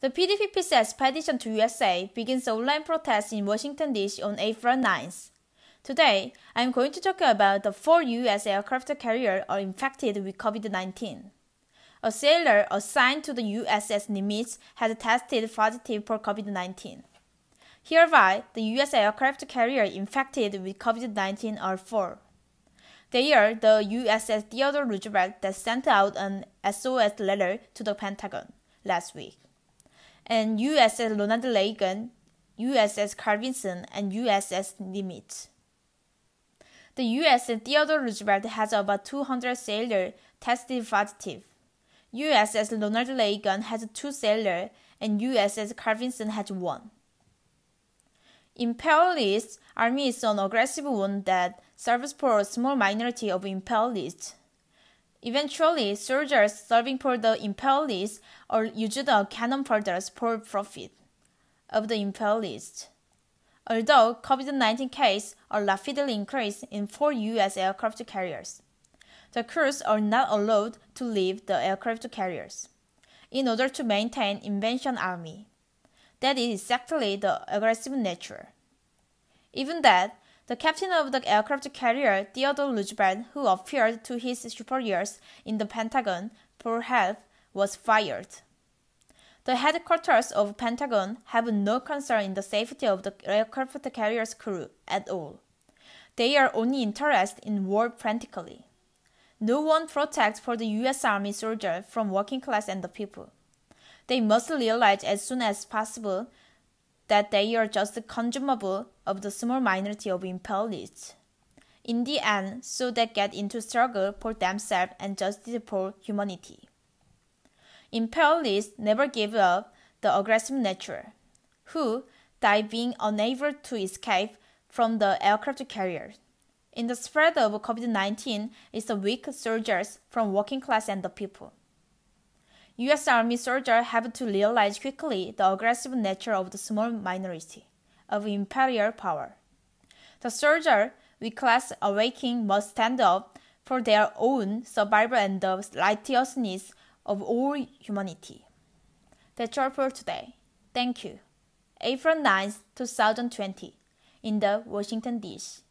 The PDP's expedition to USA begins online protests in Washington, D.C. on April 9th. Today, I'm going to talk about the 4 U.S. aircraft carriers are infected with COVID-19. A sailor assigned to the USS Nimitz had tested positive for COVID-19. Hereby, the U.S. aircraft carrier infected with COVID-19 are 4. They are the USS Theodore Roosevelt that sent out an SOS letter to the Pentagon last week, and USS Ronald Reagan, USS Carl Vinson, and USS Nimitz. The USS Theodore Roosevelt has about 200 sailors tested positive. USS Ronald Reagan has 2 sailors, and USS Carl Vinson has 1. Imperialist Army is an aggressive one that serves for a small minority of imperialists. Eventually, soldiers serving for the imperialists are used as cannon fodder for profit of the imperialists. Although COVID-19 cases are rapidly increased in 4 U.S. aircraft carriers, the crews are not allowed to leave the aircraft carriers in order to maintain invasion army. That is exactly the aggressive nature. Even that, the captain of the aircraft carrier Theodore Roosevelt, who appeared to his superiors in the Pentagon for help, was fired. The headquarters of Pentagon have no concern in the safety of the aircraft carrier's crew at all. They are only interested in war frantically. No one protects for the U.S. Army soldier from working class and the people. They must realize as soon as possible that they are just consumable of the small minority of imperialists. In the end, so they get into struggle for themselves and justice for humanity. Imperialists never give up the aggressive nature, who die being unable to escape from the aircraft carrier. In the spread of COVID-19 is the weak soldiers from working class and the people. U.S. Army soldiers have to realize quickly the aggressive nature of the small minority of imperial power. The soldier with class awakening must stand up for their own survival and the righteousness of all humanity. That's all for today. Thank you. April 9th, 2020, in the Washington, D.C.